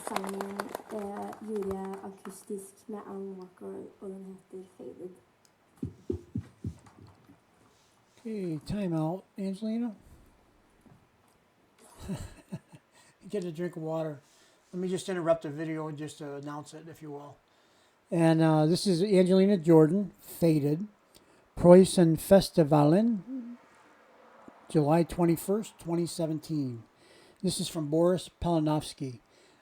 sangen gjorde jeg akustisk med Alan Walker, og den heter Faded. Okay, time out, Angelina. Get a drink of water. Let me just interrupt the video and just announce it, if you will. And this is Angelina Jordan, Faded, Proysenfestivalen, July 21st, 2017. This is from Boris Palenovski.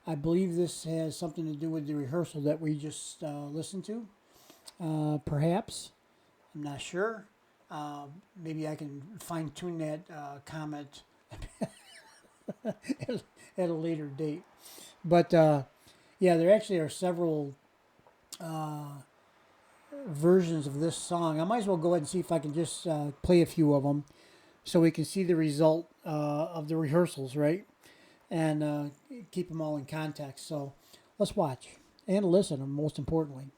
I believe this has something to do with the rehearsal that we just listened to. Perhaps. I'm not sure. Maybe I can fine-tune that comment at a later date. But, yeah, there actually are several versions of this song. I might as well go ahead and see if I can just play a few of them so we can see the result of the rehearsals, right? And keep them all in context. So let's watch and listen, most importantly.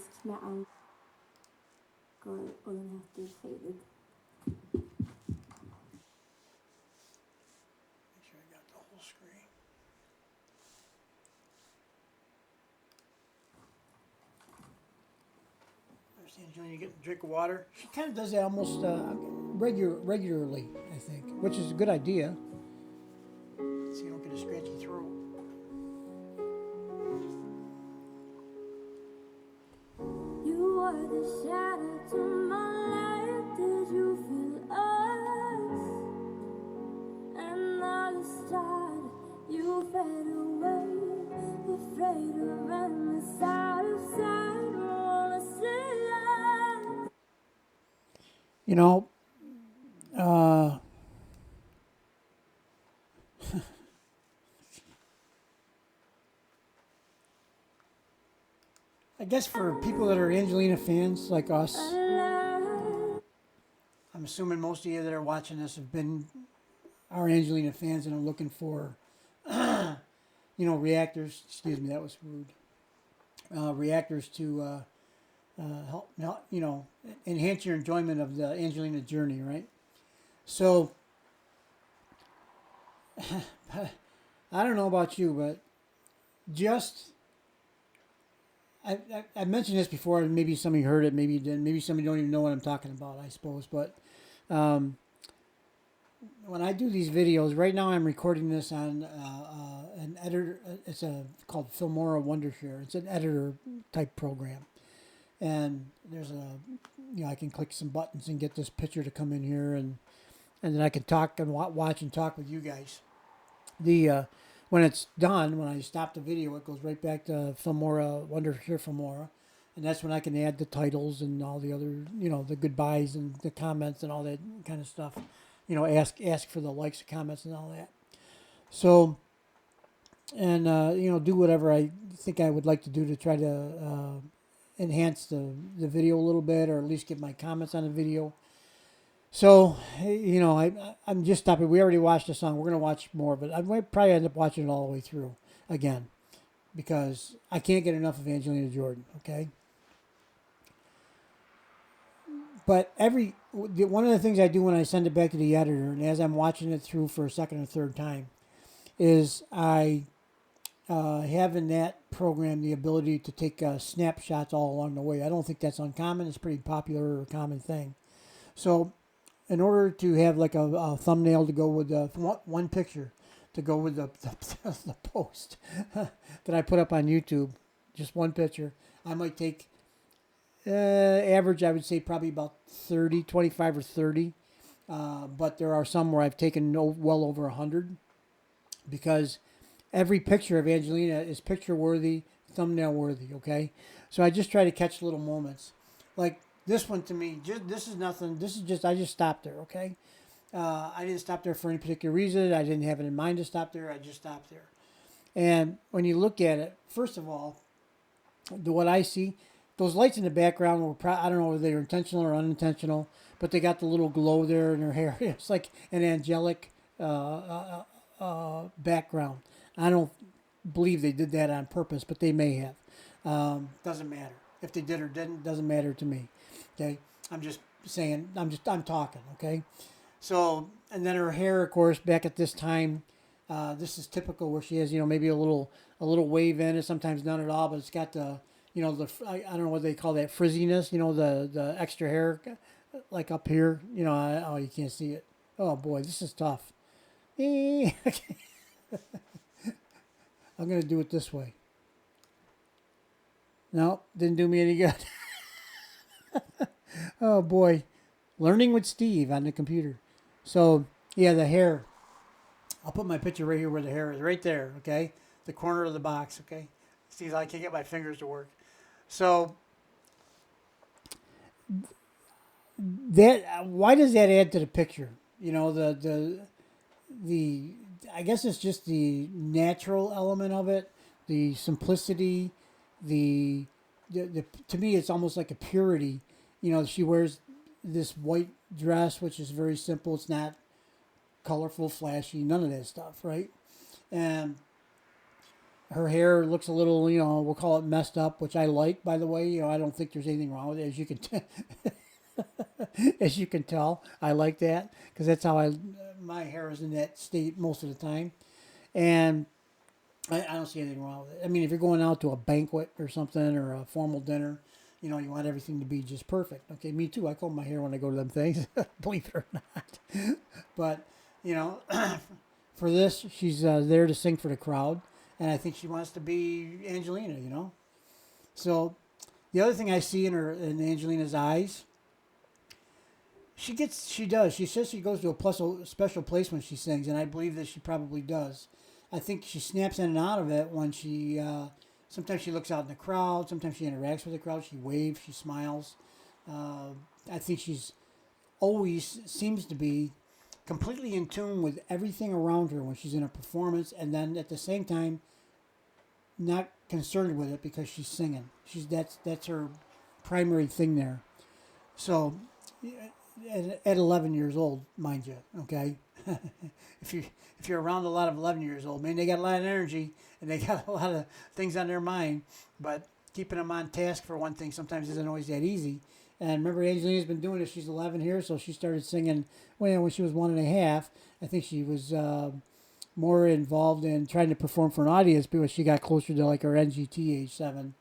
akustisk med Angel, og den heter Faded. Make sure I got the whole screen. Understand, Julian, you get a drink of water. She kind of does that almost regularly, I think, which is a good idea. So you don't get a scratchy throat. You are the shadow to my light. Did you feel us? And all the start, you fade away. Afraid of running side of side. Wanna see us. You know, I guess for people that are Angelina fans like us, I'm assuming most of you that are watching this are Angelina fans and are looking for, reactors. Excuse me, that was rude. Reactors to help, enhance your enjoyment of the Angelina journey, right? So, I don't know about you, but I mentioned this before, and maybe some of you heard it, maybe you didn't, maybe some of you don't even know what I'm talking about, I suppose, but when I do these videos, right now I'm recording this on an editor, it's called Filmora Wondershare. It's an editor type program, and there's I can click some buttons and get this picture to come in here, and then I can talk and watch and talk with you guys. When it's done, when I stop the video, it goes right back to Filmora, Wondershare Filmora, and that's when I can add the titles and all the other, the goodbyes and the comments and all that kind of stuff. Ask for the likes and comments and all that. So, and do whatever I think I would like to do to try to enhance the video a little bit, or at least get my comments on the video. So, I'm just stopping. We already watched the song. We're going to watch more of it. I might probably end up watching it all the way through again, because I can't get enough of Angelina Jordan, okay? But one of the things I do when I send it back to the editor, and as I'm watching it through for a second or third time, is I have in that program the ability to take snapshots all along the way. I don't think that's uncommon. It's a pretty popular or common thing. So, in order to have like a thumbnail to go with one picture to go with the post that I put up on YouTube, just one picture, I might take average, I would say probably about 25 or 30. But there are some where I've taken well over 100, because every picture of Angelina is picture worthy, thumbnail worthy, okay? So I just try to catch little moments. Like this one, to me, this is nothing. This is just, I just stopped there, okay? I didn't stop there for any particular reason. I didn't have it in mind to stop there. I just stopped there. And when you look at it, first of all, what I see, those lights in the background were, I don't know whether they were intentional or unintentional, but they got the little glow there in her hair. It's like an angelic background. I don't believe they did that on purpose, but they may have. Doesn't matter. If they did or didn't, doesn't matter to me. Okay? I'm just saying, I'm talking, okay? So, and then her hair, of course, back at this time, this is typical where she has, maybe a little wave in it, sometimes none at all, but it's got the, I don't know what they call that, frizziness, the extra hair, like up here, oh, you can't see it. Oh boy, this is tough. I'm going to do it this way. No, didn't do me any good. Oh boy. Learning with Steve on the computer. So, yeah, the hair. I'll put my picture right here where the hair is. Right there, okay? The corner of the box, okay? Steve, I can't get my fingers to work. So, why does that add to the picture? The I guess it's just the natural element of it, the simplicity, the to me it's almost like a purity. She wears this white dress, which is very simple. It's not colorful, flashy, none of that stuff, right? And Her hair looks a little, we'll call it messed up, which I like, by the way. I don't think there's anything wrong with it, as you can as you can tell. I like that because that's how my hair is in that state most of the time, and I don't see anything wrong with it. I mean, if you're going out to a banquet or something or a formal dinner, you want everything to be just perfect. Okay, me too. I comb my hair when I go to them things, believe it or not. But for this, she's there to sing for the crowd. And I think she wants to be Angelina, So the other thing I see in Angelina's eyes, she does. She says she goes to a special place when she sings, and I believe that she probably does. I think she snaps in and out of it when she, sometimes she looks out in the crowd, sometimes she interacts with the crowd, she waves, she smiles. I think she's always seems to be completely in tune with everything around her when she's in a performance, and then at the same time not concerned with it because she's singing. That's her primary thing there. So at 11 years old, mind you, okay, if you're around a lot of 11 years old, man, they got a lot of energy and they got a lot of things on their mind, but keeping them on task for one thing sometimes isn't always that easy. And remember, Angelina's been doing this. She's 11 here, so she started singing when she was 1.5. I think she was more involved in trying to perform for an audience because she got closer to like her NGT age, 7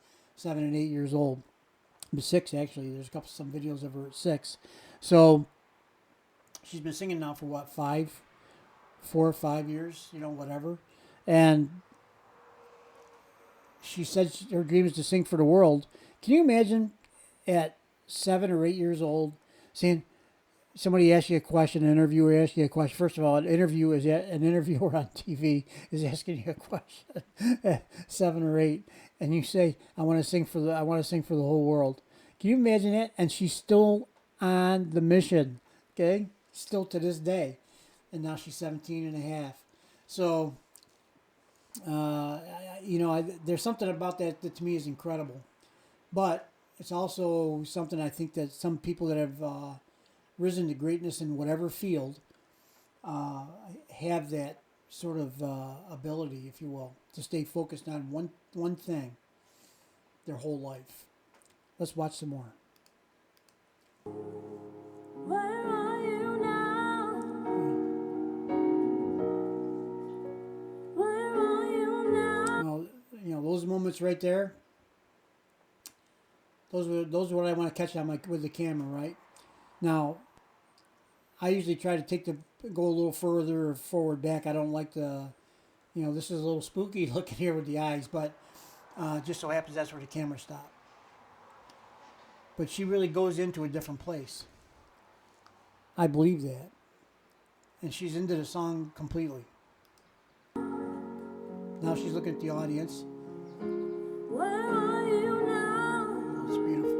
and 8 years old. 6 actually. There's some videos of her at 6. So she's been singing now for what, 4 or 5 years, whatever. And she said her dream is to sing for the world. Can you imagine at 7 or 8 years old saying, somebody asks you a question, an interviewer asks you a question. First of all, an interviewer on TV is asking you a question at 7 or 8, and you say, "I want to sing for the whole world." Can you imagine that? And she's still on the mission, okay? Still to this day, and now she's 17 and a half. So, there's something about that to me is incredible, but it's also something I think that some people that have risen to greatness in whatever field have that sort of ability, if you will, to stay focused on one thing their whole life. Let's watch some more. Where are you now? Where are you now? Those moments right there. Those are what I want to catch on with the camera, right? Now, I usually try to go a little further or forward back. I don't like this is a little spooky looking here with the eyes, but just so happens that's where the camera stopped. But she really goes into a different place. I believe that. And she's into the song completely. Now she's looking at the audience. Where are you now? It's beautiful.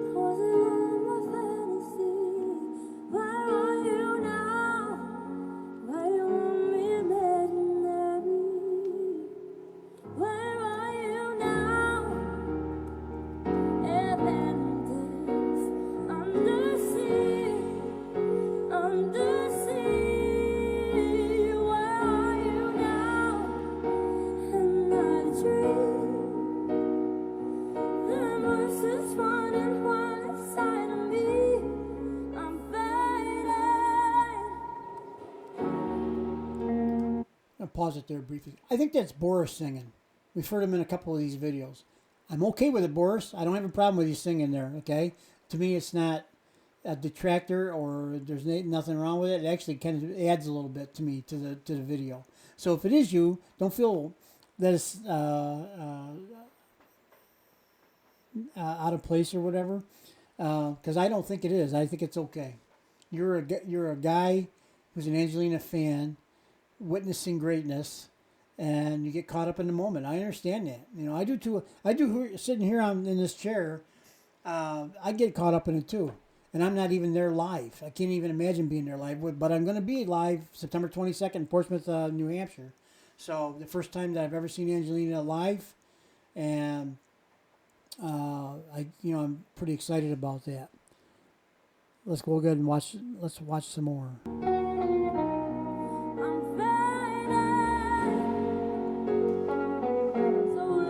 Pause it there briefly. I think that's Boris singing. We've heard him in a couple of these videos. I'm okay with it, Boris. I don't have a problem with you singing there, okay? To me, it's not a detractor or there's nothing wrong with it. It actually kind of adds a little bit to me to the video. So if it is you, don't feel that it's out of place or whatever, because I don't think it is. I think it's okay. You're a guy who's an Angelina fan, witnessing greatness, and you get caught up in the moment. I understand that. I do too. I do. Sitting here in this chair, I get caught up in it too. And I'm not even there live. I can't even imagine being there live. But I'm going to be live September 22nd in Portsmouth, New Hampshire. So the first time that I've ever seen Angelina live, and I'm pretty excited about that. Let's go ahead and watch. Let's watch some more. I'm fading, so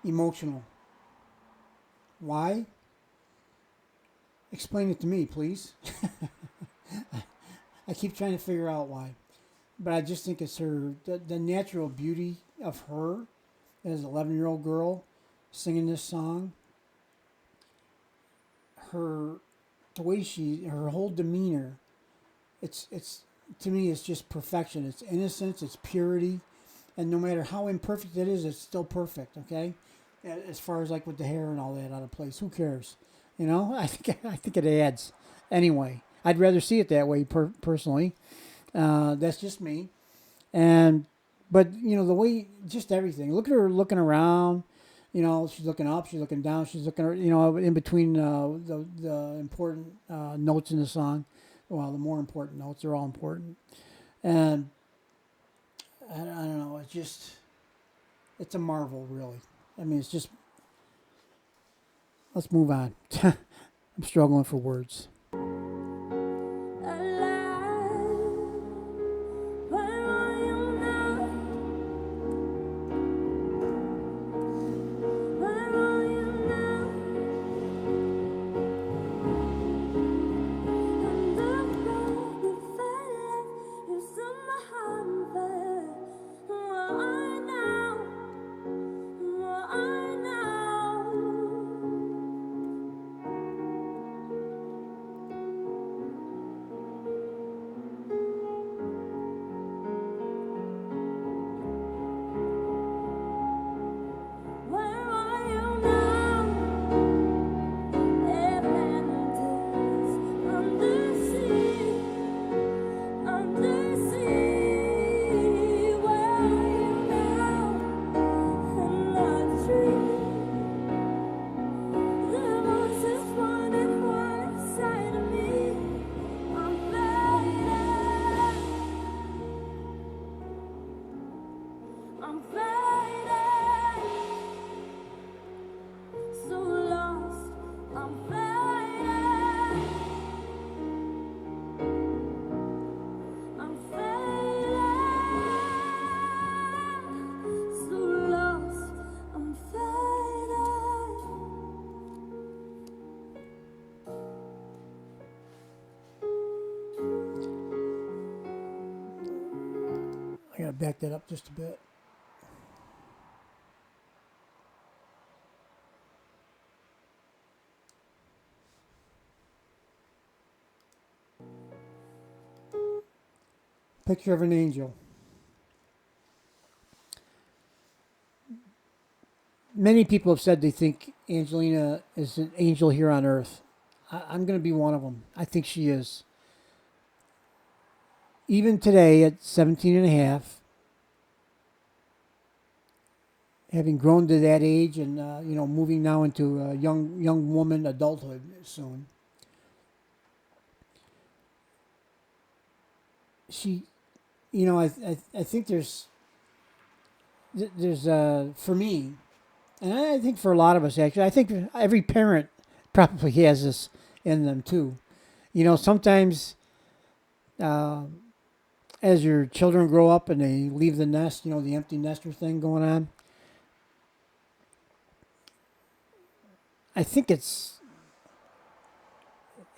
emotional. Why? Explain it to me, please. I keep trying to figure out why. But I just think it's the natural beauty of her as an 11-year-old girl singing this song. The way her whole demeanor, it's to me, it's just perfection. It's innocence, it's purity, and no matter how imperfect it is, it's still perfect. Okay, as far as like with the hair and all that out of place, who cares? You know, I think it adds. Anyway, I'd rather see it that way personally. That's just me, but you know the way, just everything. Look at her looking around. You know, she's looking up, she's looking down, she's looking, you know, in between the important notes in the song. Well, the more important notes are all important. And I don't know, it's a marvel, really. I mean, let's move on. I'm struggling for words. I gotta back that up just a bit. Picture of an angel. Many people have said they think Angelina is an angel here on earth. I'm going to be one of them. I think she is. Even today at 17 and a half, having grown to that age and, you know, moving now into a young woman adulthood soon, she, you know, I think there's for me, and I think for a lot of us actually, I think every parent probably has this in them too. You know, sometimes as your children grow up and they leave the nest, you know, the empty nester thing going on, I think it's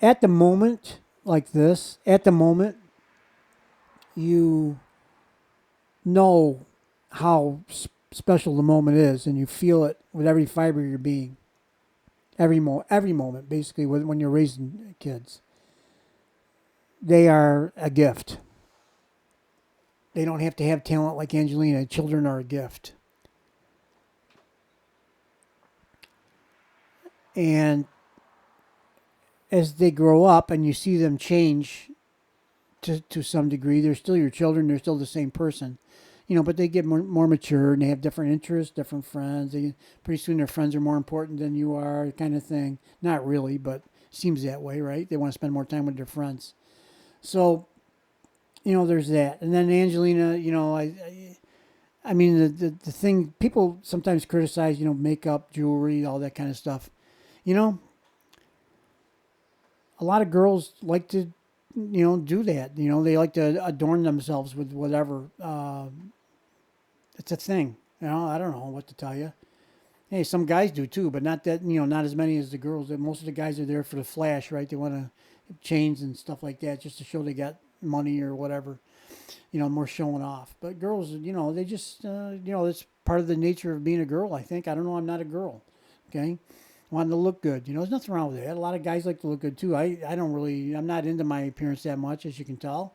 at the moment like this, at the moment, you know how special the moment is, and you feel it with every fiber of your being. Every moment, basically, when you're raising kids. They are a gift. They don't have to have talent like Angelina. Children are a gift. And as they grow up and you see them change to some degree, they're still your children. They're still the same person. You know, but they get more mature and they have different interests, different friends. Pretty soon their friends are more important than you are, kind of thing. Not really, but seems that way, right? They want to spend more time with their friends. So, you know, there's that. And then Angelina, you know, I mean, the thing, people sometimes criticize, you know, makeup, jewelry, all that kind of stuff. You know, a lot of girls like to, you know, do that. You know, they like to adorn themselves with whatever. It's a thing. You know, I don't know what to tell you. Hey, some guys do too, but not that, not as many as the girls. Most of the guys are there for the flash, right? They want to chains and stuff like that just to show they got money or whatever, more showing off. But girls, they just, it's part of the nature of being a girl, I think. I don't know, I'm not a girl, okay? Wanting to look good. There's nothing wrong with that. A lot of guys like to look good too. I don't really, I'm not into my appearance that much, as you can tell.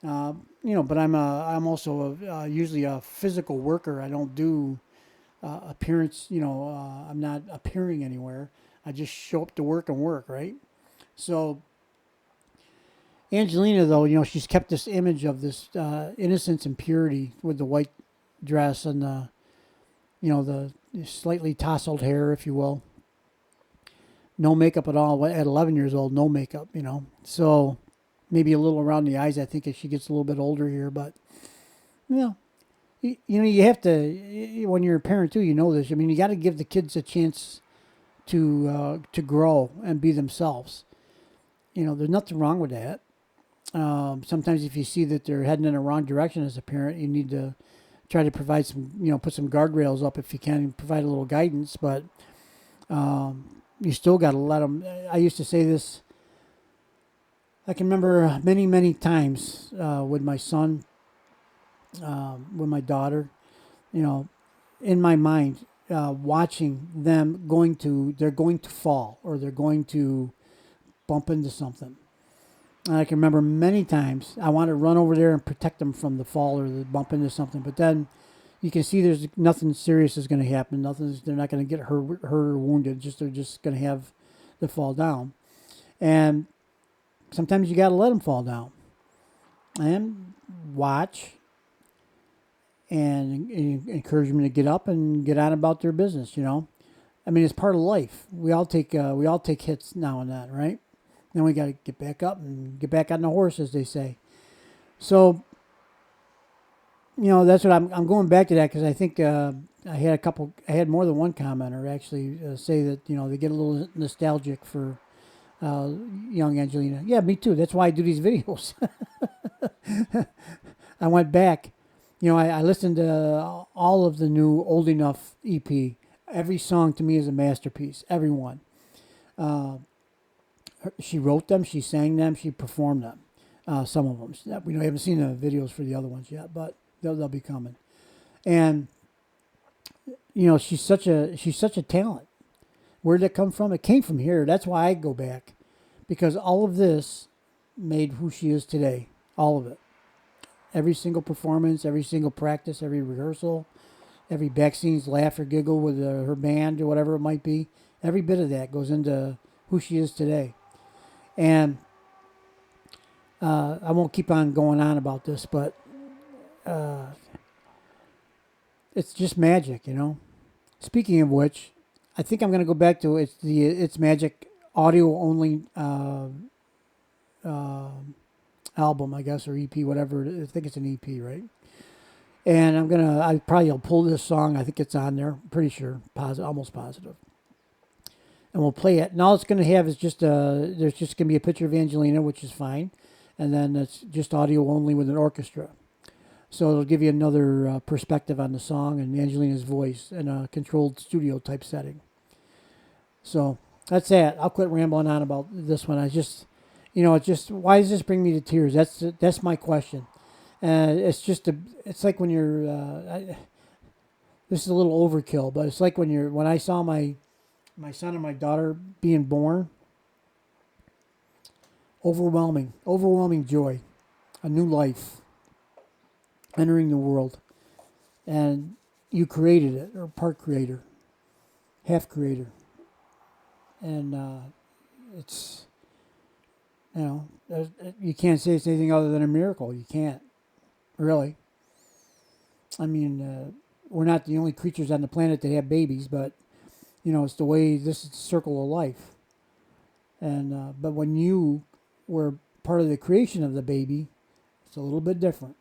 But I'm also usually a physical worker. I don't do appearance, I'm not appearing anywhere. I just show up to work and work, right? So Angelina, though, she's kept this image of this innocence and purity with the white dress and the slightly tousled hair, if you will. No makeup at all. At 11 years old, no makeup, So maybe a little around the eyes, I think, as she gets a little bit older here. But, you have to, when you're a parent too, this. I mean, you got to give the kids a chance to grow and be themselves. There's nothing wrong with that. Sometimes if you see that they're heading in the wrong direction as a parent, you need to try to provide some, put some guardrails up if you can, provide a little guidance. But you still got to let them. I used to say this. I can remember many, many times with my son, with my daughter, in my mind, watching them they're going to fall or they're going to bump into something. And I can remember many times I want to run over there and protect them from the fall or the bump into something. But then you can see there's nothing serious is going to happen. They're not going to get hurt or wounded. They're just going to have the fall down. And sometimes you got to let them fall down and watch and encourage them to get up and get on about their business. I mean, it's part of life. We all take hits now and then, right? Then we got to get back up and get back on the horse, as they say. So, that's what I'm going back to that because I think I had more than one commenter actually say that they get a little nostalgic for young Angelina. Yeah, me too. That's why I do these videos. I went back. I listened to all of the new Old Enough EP. Every song to me is a masterpiece. Every one. She wrote them, she sang them, she performed them. Some of them. We haven't seen the videos for the other ones yet, but they'll be coming. And she's such a talent. Where did it come from? It came from here. That's why I go back, because all of this made who she is today. All of it. Every single performance, every single practice, every rehearsal, every back scenes laugh or giggle with her band or whatever it might be. Every bit of that goes into who she is today. And I won't keep on going on about this, but it's just magic, Speaking of which, I think I'm going to go back to It's Magic audio only album, I guess, or EP, whatever. I think it's an EP, right? And I probably will pull this song. I think it's on there. Pretty sure, almost positive. And we'll play it. And all it's going to have is there's just going to be a picture of Angelina, which is fine. And then it's just audio only with an orchestra. So it'll give you another perspective on the song and Angelina's voice in a controlled studio type setting. So that's that. I'll quit rambling on about this one. Why does this bring me to tears? That's my question. It's like when you're, this is a little overkill, but it's like when I saw my son and my daughter being born, overwhelming joy, a new life, entering the world. And you created it, or part creator, half creator. And it's, you can't say it's anything other than a miracle. You can't, really. I mean, we're not the only creatures on the planet that have babies, but, it's the way, this is the circle of life. And, but when you were part of the creation of the baby, it's a little bit different.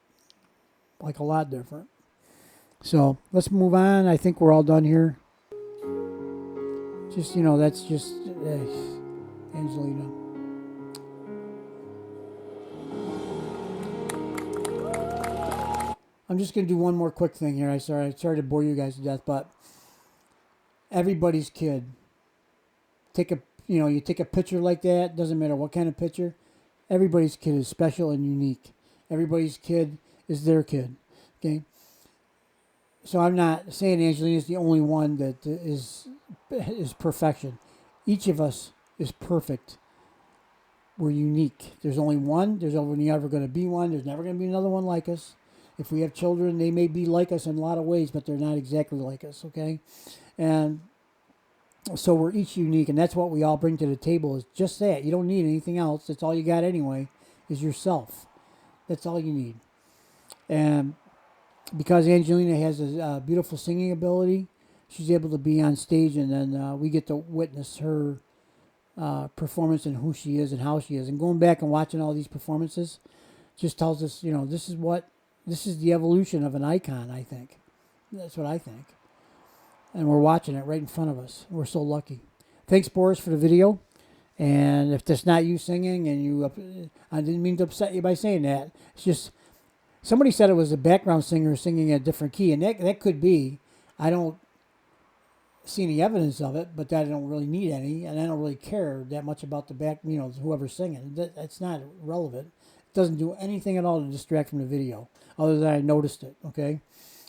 Like a lot different. So let's move on. I think we're all done here. Just, that's just Angelina. I'm just going to do one more quick thing here. Sorry to bore you guys to death, but everybody's kid. You take a picture like that, doesn't matter what kind of picture, everybody's kid is special and unique. Everybody's kid is their kid, okay? So I'm not saying Angelina is the only one that is perfection. Each of us is perfect. We're unique. There's only one. There's only ever going to be one. There's never going to be another one like us. If we have children, they may be like us in a lot of ways, but they're not exactly like us, okay? And so we're each unique, and that's what we all bring to the table is just that. You don't need anything else. That's all you got anyway, is yourself. That's all you need. And because Angelina has a beautiful singing ability, she's able to be on stage, and then we get to witness her performance and who she is and how she is. And going back and watching all these performances just tells us, this is the evolution of an icon, I think. That's what I think. And we're watching it right in front of us. We're so lucky. Thanks, Boris, for the video. And if that's not you singing, and I didn't mean to upset you by saying that. It's just, somebody said it was a background singer singing a different key, and that could be. I don't see any evidence of it, but I don't really need any, and I don't really care that much about the whoever's singing. That's not relevant. It doesn't do anything at all to distract from the video, other than I noticed it, okay?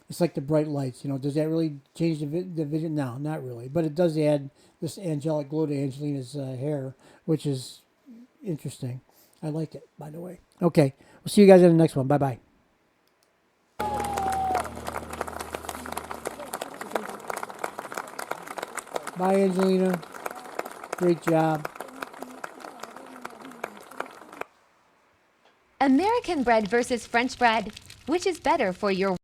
It's like the bright lights, does that really change the video? No, not really. But it does add this angelic glow to Angelina's hair, which is interesting. I like it, by the way. Okay, we'll see you guys in the next one. Bye-bye. Bye, Angelina. Great job. American bread versus French bread. Which is better for your